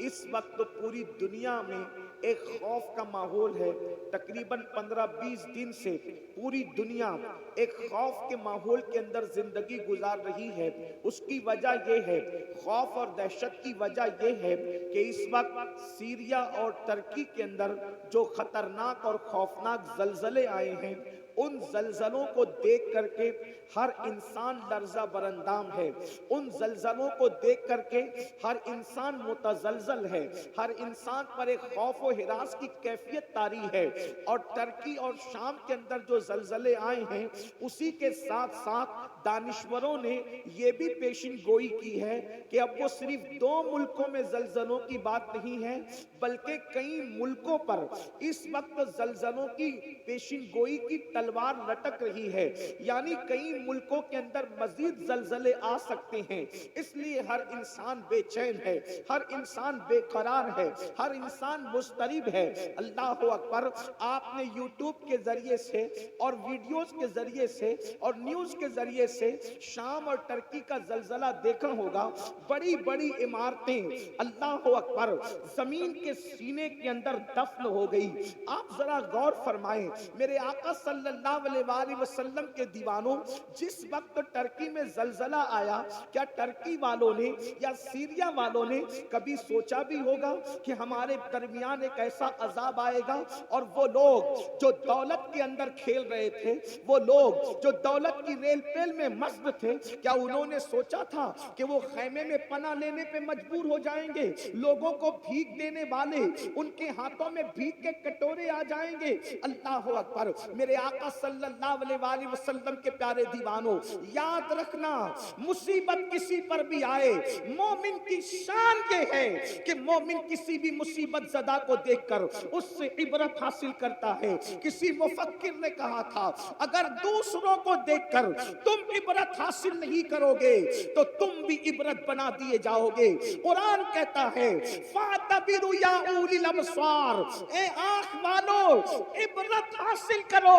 اس وقت پوری دنیا میں ایک خوف کا ماحول ہے. تقریباً 15-20 دن سے پوری دنیا ایک خوف کے ماحول کے اندر زندگی گزار رہی ہے. اس کی وجہ یہ ہے، خوف اور دہشت کی وجہ یہ ہے کہ اس وقت سیریا اور ترکی کے اندر جو خطرناک اور خوفناک زلزلے آئے ہیں، ان زلزلوں کو دیکھ کر کے ہر انسان لرزہ برندام ہے. ان زلزلوں کو دیکھ کر کے ہر انسان متزلزل ہے. ہر انسان پر ایک خوف و ہراس کی کیفیت طاری ہے. اور ترکی اور شام کے اندر جو زلزلے آئے ہیں، اسی کے ساتھ ساتھ دانشوروں نے یہ بھی پیشن گوئی کی ہے کہ اب وہ صرف 2 ملکوں میں زلزلوں کی بات نہیں ہے، بلکہ کئی ملکوں پر اس وقت زلزلوں کی پیشن گوئی کی تلوار لٹک رہی ہے. یعنی کئی ملکوں کے اندر مزید زلزلے آ سکتے ہیں. اس لیے ہر انسان بے چین ہے، ہر انسان بے قرار ہے، ہر انسان مضطرب ہے. اللہ اکبر. آپ نے یوٹیوب کے ذریعے سے اور ویڈیوز کے ذریعے سے اور نیوز کے ذریعے سے شام اور ترکی کا زلزلہ دیکھا ہوگا. بڑی بڑی عمارتیں اللہ اکبر زمین کے سینے کے اندر دفن ہو گئی. آپ ذرا غور فرمائیں میرے آقا صلی اللہ علیہ وآلہ وسلم کے دیوانوں، جس وقت ترکی میں زلزلہ آیا، کیا ترکی والوں نے یا سیریا والوں نے کبھی سوچا بھی ہوگا کہ ہمارے درمیان ایک ایسا عذاب آئے گا؟ اور وہ لوگ جو دولت کے اندر کھیل رہے تھے، وہ لوگ جو دولت کی ریل پیل میں مست تھے، کیا انہوں نے سوچا تھا کہ وہ خیمے میں پناہ لینے پہ مجبور ہو جائیں گے؟ لوگوں کو بھیک دینے والے ان کے ہاتھوں میں بھیک کے کٹورے آ جائیں گے. اللہ اکبر. میرے آقا صلی اللہ علیہ وآلہ وسلم کے پیارے دیوانوں، یاد رکھنا مصیبت کسی پر بھی آئے، مومن کی شان یہ ہے کہ مومن کسی بھی مصیبت زدہ کو دیکھ کر اس سے عبرت حاصل کرتا ہے. کسی مفکر نے کہا تھا، اگر دوسروں کو دیکھ کر تم عبرت حاصل نہیں کرو گے تو تم بھی عبرت بنا دیے جاؤ گے. قرآن کہتا ہے فَاعْتَبِرُوا يَا أُولِي الْأَبْصَارِ، اے آنکھ والو عبرت حاصل کرو.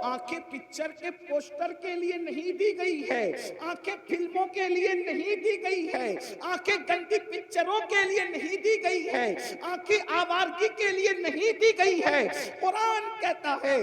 آنکھیں پکچر کے پوسٹر کے لیے نہیں دی گئی ہے، آنکھیں فلموں کے لیے نہیں دی گئی ہے، آنکھیں گندی پکچروں کے لیے نہیں دی گئی ہے، آنکھیں آوارگی کے لیے نہیں دی گئی ہے. قرآن کہتا ہے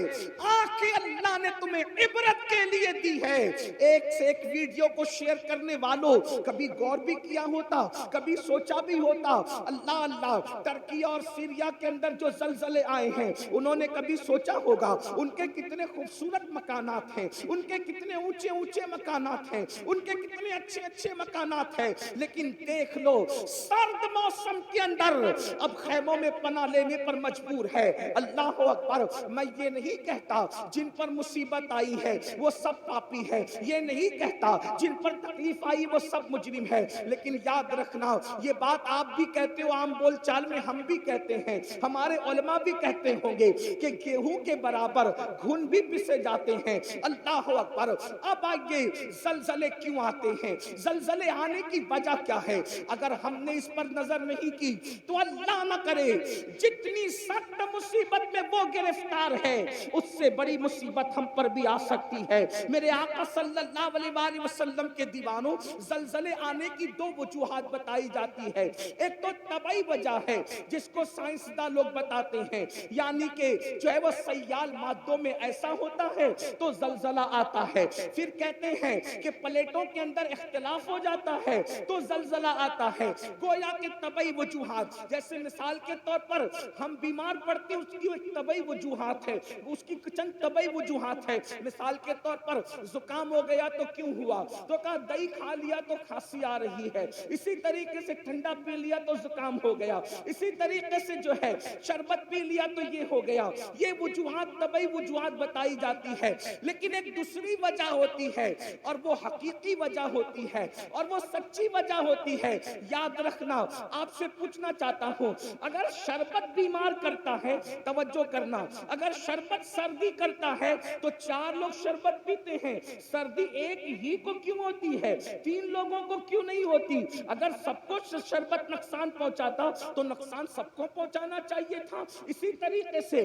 آنکھیں اللہ نے تمہیں عبرت کے لیے دی ہے. ایک سے ایک ویڈیو کو شیئر کرنے والوں کبھی غور بھی کیا ہوتا، کبھی سوچا بھی ہوتا؟ اللہ اللہ. ترکی اور سیریا کے اندر جو زلزلے آئے ہیں، انہوں نے کبھی سوچا ہوگا ان کے کتنے خوبصورت مکانات ہیں، ان کے کتنے اونچے اونچے مکانات ہیں، ان کے کتنے اچھے اچھے مکانات ہیں، لیکن دیکھ لو سرد موسم کے اندر اب خیموں میں پناہ لینے پر مجبور ہے. اللہ اکبر. میں یہ نہیں کہتا جن پر مصیبت آئی ہے وہ سب پاپی ہے، یہ نہیں کہتا جن پر تکلیف آئی وہ سب مجرم ہے، لیکن یاد رکھنا یہ بات آپ بھی کہتے ہو، عام بول چال میں ہم بھی کہتے ہیں، ہمارے علماء بھی کہتے ہوں گے کہ گیہوں کے برابر گھن بھی پسے جاتے ہیں. اللہ اکبر. اب آئیے زلزلے کیوں آتے ہیں، زلزلے آنے کی وجہ کیا ہے؟ اگر ہم نے اس پر نظر نہیں کی تو اللہ نہ کرے جتنی سخت مصیبت میں وہ گرفتار ہے، اس سے بڑی مصیبت ہم پر بھی آ سکتی ہے. میرے آقا صلی اللہ علیہ وآلہ وسلم کے دیوانوں، زلزلے آنے کی 2 وجوہات بتائی جاتی ہے. ایک تو طبعی وجہ ہے جس کو سائنسداں لوگ بتاتے ہیں، یعنی کہ جو ہے وہ سیال مادوں میں ایسا ہوتا ہے تو زلزلہ آتا ہے. پھر کہتے ہیں کہ پلیٹوں کے اندر اختلاف ہو جاتا ہے تو زلزلہ آتا ہے. گویا کہ طبعی وجوہات، جیسے مثال کے طور پر ہم بیمار پڑتے اس کی ایک طبعی وجوہات ہے، اس کی چند طبعی وجوہات ہے. مثال کے طور پر زکام ہو گیا تو کیوں ہوا؟ تو کہا دہی کھا لیا تو کھانسی آ رہی ہے. اسی طریقے سے ٹھنڈا پی لیا تو زکام ہو گیا. اسی طریقے سے جو ہے شربت پی لیا تو یہ ہو گیا. یہ وجوہات طبعی وجوہات بتائی جاتی ہے. لیکن ایک دوسری وجہ ہوتی ہے اور وہ حقیقی وجہ ہوتی ہے اور وہ سچی وجہ ہوتی ہے. یاد رکھنا، آپ سے پوچھنا چاہتا ہوں، اگر شربت بیمار کرتا ہے، توجہ کرنا، اگر شربت سردی کرتا ہے تو 4 لوگ شربت پیتے ہیں، سردی ایک ہی کو کیوں ہوتی ہے، 3 لوگوں کو کیوں نہیں ہوتی؟ اگر سب کو شربت نقصان پہنچاتا تو نقصان سب کو پہنچانا چاہیے تھا. اسی طریقے سے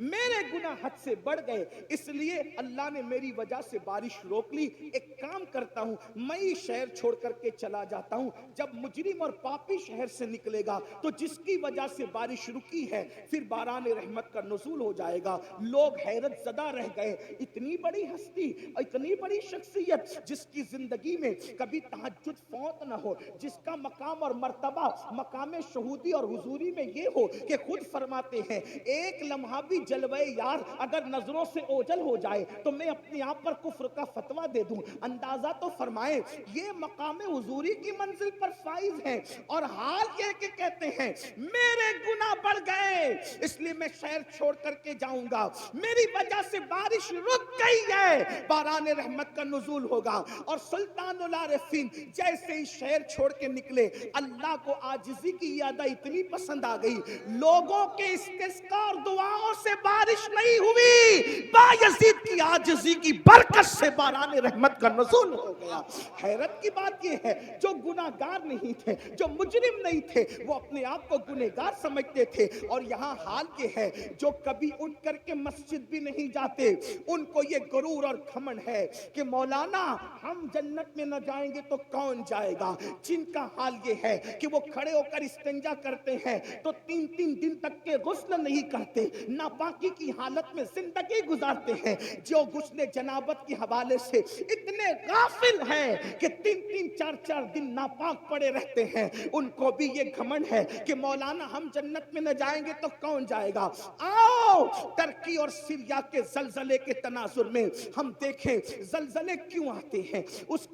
میرے گناہ حد سے بڑھ گئے، اس لیے اللہ نے میری وجہ سے بارش روک لی۔ ایک کام کرتا ہوں، میں ہی شہر چھوڑ کر کے چلا جاتا ہوں۔ جب مجرم اور پاپی شہر سے نکلے گا تو جس کی وجہ سے بارش رکی ہے پھر باران رحمت کا نزول ہو جائے گا۔ لوگ حیرت زدہ رہ گئے، اتنی بڑی ہستی، اتنی بڑی شخصیت جس کی زندگی میں کبھی تہجد فوت نہ ہو، جس کا مقام اور مرتبہ مقام شہودی اور حضوری میں یہ ہو کہ خود فرماتے ہیں ایک لمحہ بھی جلوے یار اگر نظروں سے اوجل ہو جائے تو میں اپنے آپ پر کفر کا فتویٰ دے دوں۔ اندازہ تو فرمائیں یہ مقام حضوری کی منزل پر فائز ہیں، اور حال یہ کہ کہتے ہیں میرے گناہ بڑھ گئے اس لیے میں شہر چھوڑ کر کے جاؤں گا، میری وجہ سے بارش رک گئی ہے، باران رحمت کا نزول ہوگا۔ اور سلطان العارفین جیسے ہی شہر چھوڑ کے نکلے، اللہ کو عاجزی کی یادہ اتنی پسند آ گئی، لوگوں کے استسقاء اور دعاؤں سے بارش نہیں ہوئی، بایزید کی عاجزی کی برکت سے باران رحمت کا نزول ہو گیا۔ حیرت کی بات یہ ہے جو گناہگار نہیں تھے، جو مجرم نہیں تھے، وہ اپنے آپ کو گنہگار سمجھتے تھے، اور یہاں حال یہ ہے جو کبھی اٹھ کر کے مسجد بھی نہیں جاتے ان کو یہ غرور اور گھمنڈ ہے کہ مولانا ہم جنت میں نہ جائیں گے تو کون جائے گا۔ جن کا حال یہ ہے کہ وہ کھڑے ہو کر استنجا کرتے ہیں تو 3 دن تک کے غسل نہیں کرتے، ناپاکی کی حالت میں زندگی گزارتے ہیں، جو غسل جنابت کے حوالے سے اتنے غافل ہیں کہ 3 4 دن ناپاک پڑے رہتے ہیں، ان کو بھی یہ گھمنڈ ہے کہ مولانا ہم جنت میں نہ جائیں گے تو کون جائے گا۔ آؤ ترکی اور سیریا کے زلزلے کے تناظر میں ہم دیکھیں زلزلے کیوں آتے ہیں، اس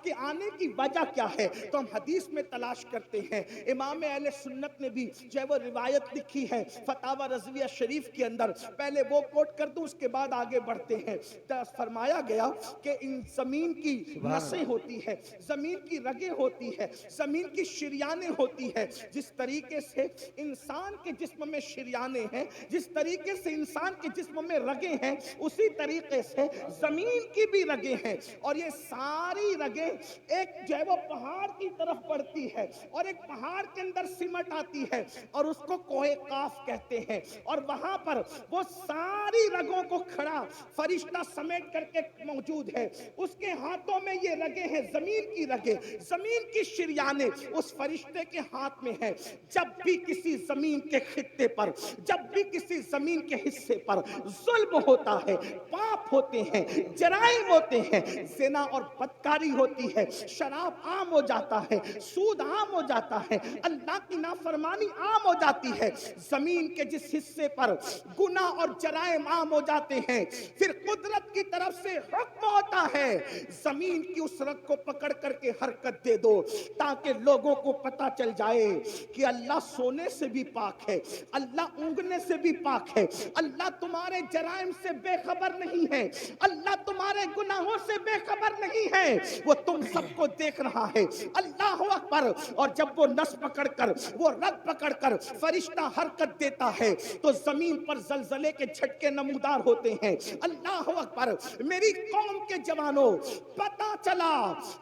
کے آنے کی وجہ کیا ہے، تو ہم حدیث میں تلاش کرتے ہیں۔ امام اہل سنت نے بھی جو ہے وہ روایت لکھی ہے فتاوی رضویہ شریف کے اندر، پہلے وہ کوٹ کر دوں اس کے بعد آگے بڑھتے ہیں۔ فرمایا گیا کہ ان زمین کی نسیں ہوتی ہے، زمین کی رگیں ہوتی ہے، زمین کی شریانیں ہوتی ہے، جس طریقے سے انسان کے جسم میں شریانیں ہیں، جس طریقے سے انسان کے جسم میں رگیں ہیں، اسی طریقے سے زمین کی بھی رگیں ہیں، اور یہ ساری رگیں ایک جو ہے وہ پہاڑ کی طرف بڑھتی ہے اور ایک پہاڑ کے اندر سمٹ آتی ہے اور اس کو کوہ قاف کہتے ہیں، اور وہاں پر وہ ساری رگوں کو کھڑا فرشتہ سمیٹ کر کے موجود ہے، اس کے ہاتھوں میں یہ رگیں ہیں، زمین کی رگیں، زمین کی شریانیں اس فرشتے کے ہاتھ میں ہیں۔ جب بھی کسی زمین کے خطے پر، جب بھی کسی زمین کے حصے پر ظلم ہوتا ہے، پاپ ہوتے ہیں، جرائم ہوتے ہیں، زنا اور بدکاری ہوتی ہے، شراب عام ہو جاتا ہے، سود عام ہو جاتا ہے، اللہ کی نافرمانی عام ہو جاتی ہے، زمین کے جس حصے پر گناہ اور جرائم عام ہو جاتے ہیں، پھر قدرت کی طرف سے حکم ہوتا ہے زمین کی اس رگ کو پکڑ کر کے حرکت دے دو تاکہ لوگوں کو پتا چل جائے کہ اللہ سونے سے بھی پاک ہے، اللہ اونگنے سے بھی پاک ہے، اللہ تمہارے جرائم سے بے خبر نہیں ہے، اللہ تمہارے گناہوں سے بے خبر نہیں ہے، وہ تم سب کو دیکھ رہا ہے۔ اللہ اکبر۔ اور جب وہ نس پکڑ کر، وہ رگ پکڑ کر فرشتہ حرکت دیتا ہے تو زمین پر زلزلے کے جھٹکے نمودار ہوتے ہیں۔ اللہ اکبر۔ میری قوم کے جوانوں، پتا چلا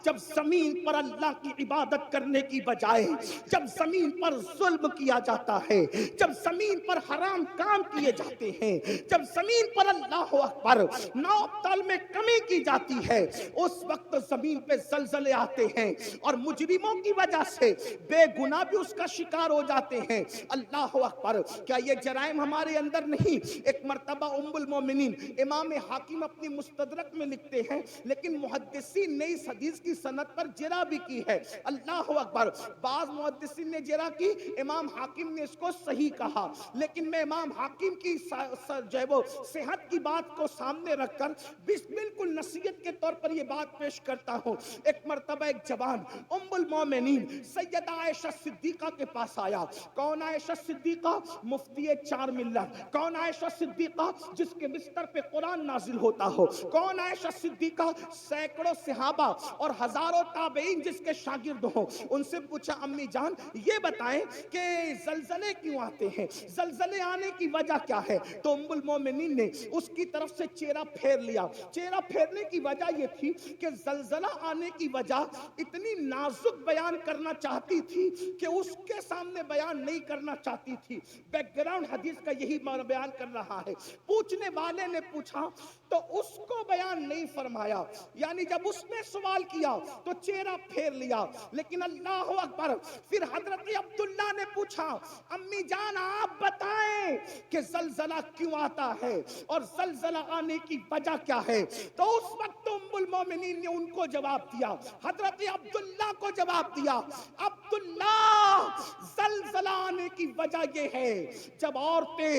جب زمین پر اللہ کی عبادت کرنے کی بجائے جب زمین پر ظلم کیا جاتا ہے، جب زمین پر حرام کام کیے جاتے ہیں، جب زمین پر اللہ اکبر نوتال میں کمی کی جاتی ہے، اس وقت زمین پہ زلزلے آتے ہیں اور مجرموں کی وجہ سے بے گناہ بھی اس کا شکار ہو جاتے ہیں۔ اللہ اکبر۔ کیا یہ جرائم ہمارے اندر نہیں؟ ایک مرتبہ ام المومنین امام حاکم اپنی مستدرک میں لکھتے ہیں، لیکن محدثین نے اس حدیث کی سند پر جرح بھی کی ہے۔ اللہ اکبر۔ بعض محدثین نے جرح کی، امام حاکم نے اس کو صحیح کہا، لیکن میں امام حاکم کی جو ہے وہ صحت کی بات کو سامنے رکھ کر بالکل نصیحت کے طور پر یہ بات پیش کرتا ہوں۔ ایک مرتبہ ایک جوان ام المومنین سیدہ عائشہ صدیقہ کے پاس آیا۔ کون عائشہ صدیقہ؟ مفتی 4 ملت۔ کون عائشہ صدیقہ؟ جس کے بستر پہ قرآن نازل ہوتا ہو۔ کون عائشہ صدیقہ؟ سینکڑوں صحابہ اور ہزاروں تابعین جس کے شاگرد ہوں۔ ان سے پوچھا امی جان یہ بتائیں کہ زلزلے کیوں آتے آتے ہیں، زلزلے آنے کی وجہ کیا ہے؟ تو ام المومنین نے اس کی طرف سے چہرہ پھیر لیا. چہرہ پھیرنے کی وجہ یہ تھی کہ زلزلہ آنے کی وجہ اتنی نازک بیان کرنا چاہتی تھی کہ اس کے سامنے بیان نہیں کرنا چاہتی تھی. بیک گراؤنڈ حدیث کا یہی بیان کر رہا ہے. پوچھنے والے نے پوچھا تو اس کو بیان نہیں فرمایا، یعنی جب اس نے سوال کیا تو چہرہ پھیر لیا. لیکن اللہ اکبر، پھر حضرت عبداللہ نے پوچھا امی جان آپ بتائیں کہ زلزلہ کیوں آتا ہے اور زلزلہ آنے کی وجہ کیا ہے؟ تو اس وقت ام المومنین نے ان کو جواب دیا، حضرت عبداللہ کو جواب دیا، عبداللہ زلزلہ آنے کی وجہ یہ ہے جب عورتیں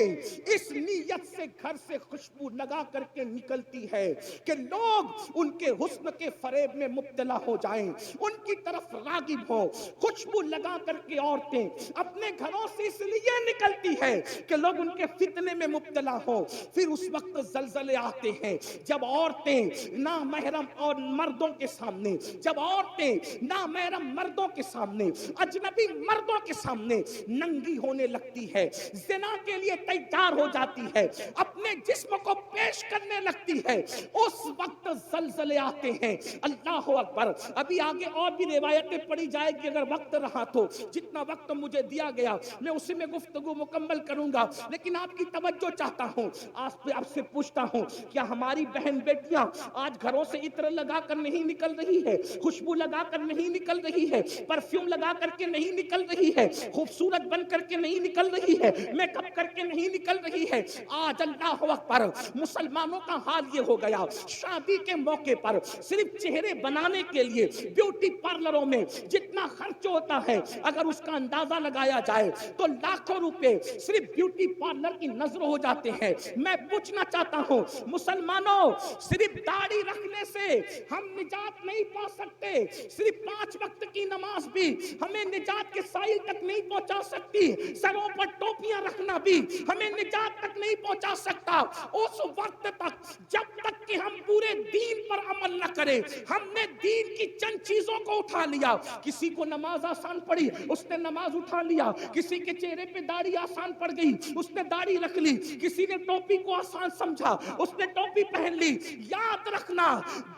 اس نیت سے گھر سے خوشبو لگا کر کے نکلتی ہے کہ لوگ ان کے حسن کے فریب میں مبتلا ہو جائیں، ان کی طرف راغب ہو. خوشبو لگا کر کے عورتیں اپنے گھروں سے اس لیے نکلتی ہے کہ لوگ ان کے فتنے میں مبتلا ہو. پھر اس وقت زلزلے آتے ہیں جب عورتیں نامحرم اور مردوں کے سامنے، جب عورتیں نامحرم مردوں کے سامنے، اجنبی مردوں کے سامنے ننگی ہونے لگتی ہے، زنا کے لیے تیار ہو جاتی ہے، اپنے جسم کو پیش کرنے لگتی ہے، اس وقت زلزلے آتے ہیں. اللہ اکبر. ابھی آگے اور بھی روایتیں پڑھی جائے گی، اگر وقت رہا تو جتنا وقت مجھے دیا گیا میں اسی میں گفتگو مکمل کروں گا. لیکن آپ کی توجہ چاہتا ہوں، آپ سے پوچھتا ہوں، کیا ہماری بہن بیٹیاں آج گھروں سے عطر لگا کر نہیں نکل رہی ہے، خوشبو لگا کر نہیں نکل رہی ہے، پرفیوم لگا کر کے نہیں نکل رہی ہے، خوبصورت بن کر کے نہیں نکل رہی ہے، میک اپ کر کے نہیں نکل رہی ہے؟ آج اللہ اکبر مسلمانوں کا حال یہ ہو گیا، شادی کے موقع پر صرف چہرے بنانے کے لیے بیوٹی پارلروں میں جتنا خرچ ہوتا ہے اگر اس کا اندازہ لگایا جائے تو لاکھوں روپے صرف بیوٹی پارلر کی نظر ہو جاتے ہیں. میں پوچھنا چاہتا ہوں مسلمانوں، صرف داڑھی رکھنے سے ہم نجات نہیں پا سکتے، صرف 5 وقت کی نماز بھی ہمیں نجات کے سائل تک نہیں پہنچا سکتی، سروں پر ٹوپیاں رکھنا بھی ہمیں نجات تک نہیں پہنچا سکتا. اس وقت تک جب تک کہ ہم پورے دین پر عمل نہ کریں. ہم نے دین کی چند چیزوں کو اٹھا لیا، کسی کو نماز آسان پڑی اس نے نماز اٹھا لیا، کسی کے چہرے پہ داڑھی آسان پڑ گئی اس نے داڑھی رکھ لی، کسی نے ٹوپی کو آسان سمجھا اس نے ٹوپی پہن لی. یاد رکھنا،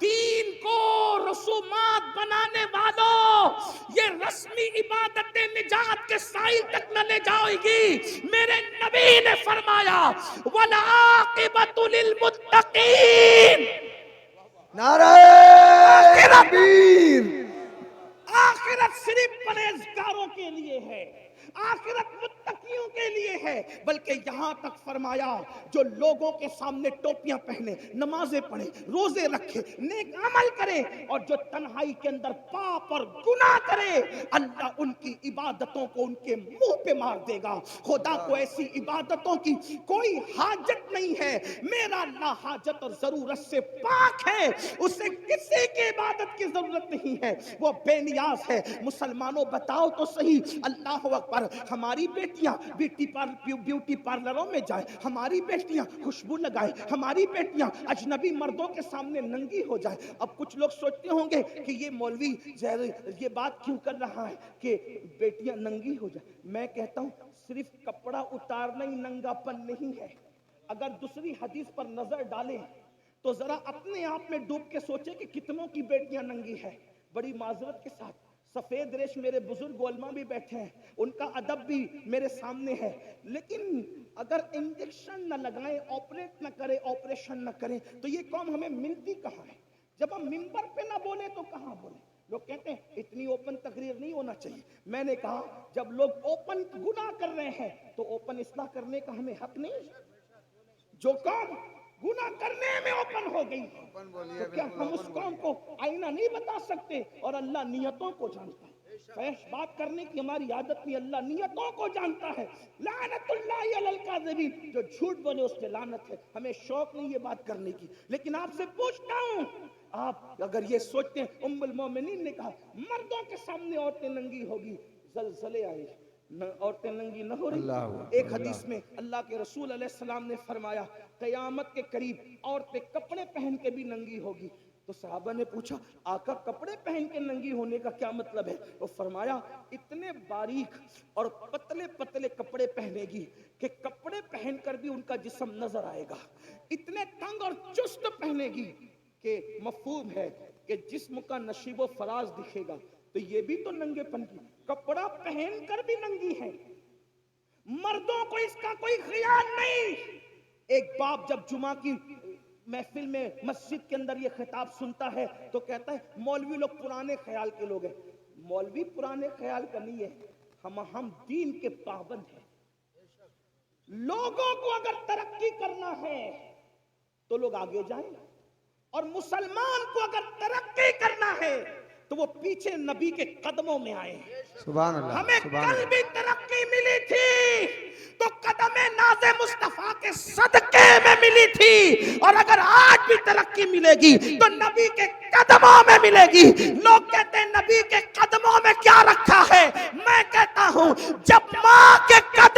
دین کو رسومات بنانے والوں، یہ رسمی عبادتیں نجات کے سائل تک نہ لے جائے گی. میرے نبی نے فرمایا وَالْعَاقِبَةُ لِلْمُتَّقِينَ. نعرہ تکبیر. آخرت صرف پرہیزگاروں کے لیے ہے، آخرت متقیوں کے لیے ہے. بلکہ یہاں تک فرمایا جو لوگوں کے سامنے ٹوپیاں پہنے، نمازیں پڑھے، روزے رکھے، نیک عمل کرے، اور جو تنہائی کے اندر پاپ اور گناہ کرے، اللہ ان کی عبادتوں کو ان کے منہ پہ مار دے گا. خدا کو ایسی عبادتوں کی کوئی حاجت نہیں ہے. میرا اللہ حاجت اور ضرورت سے پاک ہے، اسے کسی کی عبادت کی ضرورت نہیں ہے، وہ بے نیاز ہے. مسلمانوں بتاؤ تو صحیح، اللہ اکبر، ہماری بیٹیاں بیوٹی پارلروں میں جائیں، ہماری بیٹیاں خوشبو لگائیں، ہماری بیٹیاں اجنبی مردوں کے سامنے ننگی ہو جائیں. اب کچھ لوگ سوچتے ہوں گے کہ یہ مولوی یہ بات کیوں کر رہا ہے کہ بیٹیاں ننگی ہو جائیں. میں کہتا ہوں صرف کپڑا اتارنا ہی ننگا پن نہیں ہے. اگر دوسری حدیث پر نظر ڈالیں تو ذرا اپنے آپ میں ڈوب کے سوچیں کہ کتنوں کی بیٹیاں ننگی ہیں. بڑی معذرت کے ساتھ سفید ریش میرے بزرگ علماء بھی بیٹھے ہیں، ان کا ادب بھی میرے سامنے ہے، لیکن اگر انجیکشن نہ لگائیں، آپریٹ نہ کریں، آپریشن نہ کریں تو یہ قوم ہمیں ملتی کہاں ہے؟ جب ہم منبر پہ نہ بولیں تو کہاں بولیں؟ لوگ کہتے ہیں اتنی اوپن تقریر نہیں ہونا چاہیے. میں نے کہا جب لوگ اوپن گناہ کر رہے ہیں تو اوپن اصلاح کرنے کا ہمیں حق نہیں؟ جو قوم گناہ کرنے میں اوپن ہو گئی تو کیا ہم اس قوم کو آئینہ نہیں بتا سکتے؟ اور اللہ نیتوں کو جانتا ہے. فحش بات کرنے کی ہماری عادت نہیں، اللہ نیتوں کو جانتا ہے. لعنت اللہ علی الکاذبین، جو جھوٹ بولے اس پہ لعنت ہے. ہمیں شوق نہیں یہ بات کرنے کی. لیکن آپ سے پوچھتا ہوں، آپ اگر یہ سوچتے ہیں، ام المومنین نے کہا مردوں کے سامنے عورتیں ننگی ہوگی، زلزلے آئے عورتیں ننگی نہ ہو رہی. ایک حدیث میں اللہ کے رسول علیہ السلام نے فرمایا قیامت کے قریب عورتیں کپڑے پہن کے بھی ننگی ہوگی. تو صحابہ نے پوچھا آقا کپڑے پہن کے ننگی ہونے کا کیا مطلب ہے؟ وہ فرمایا اتنے باریک اور پتلے پتلے کپڑے پہنے گی کہ کپڑے پہن کر بھی ان کا جسم نظر آئے گا، اتنے تنگ اور چست پہنے گی کہ مفہوم ہے کہ جسم کا نشیب و فراز دکھے گا۔ تو یہ بھی تو ننگے پن کی، کپڑا پہن کر بھی ننگی ہے، مردوں کو اس کا کوئی خیال نہیں۔ ایک باپ جب جمعہ کی محفل میں مسجد کے اندر یہ خطاب سنتا ہے تو کہتا ہے مولوی لوگ پرانے خیال کے لوگ ہیں۔ مولوی پرانے خیال کا نہیں ہے، ہم دین کے پابند ہیں۔ لوگوں کو اگر ترقی کرنا ہے تو لوگ آگے جائیں، اور مسلمان کو اگر ترقی کرنا ہے تو وہ پیچھے نبی کے قدموں میں آئے۔ سبحان اللہ، ہمیں سبحان کل اللہ۔ بھی ترقی ملی تھی تو قدم ناز مصطفیٰ کے صدقے میں ملی تھی، اور اگر آج بھی ترقی ملے گی تو نبی کے قدموں میں ملے گی۔ لوگ کہتے ہیں نبی کے قدموں میں کیا رکھا ہے؟ میں کہتا ہوں جب ماں کے قدم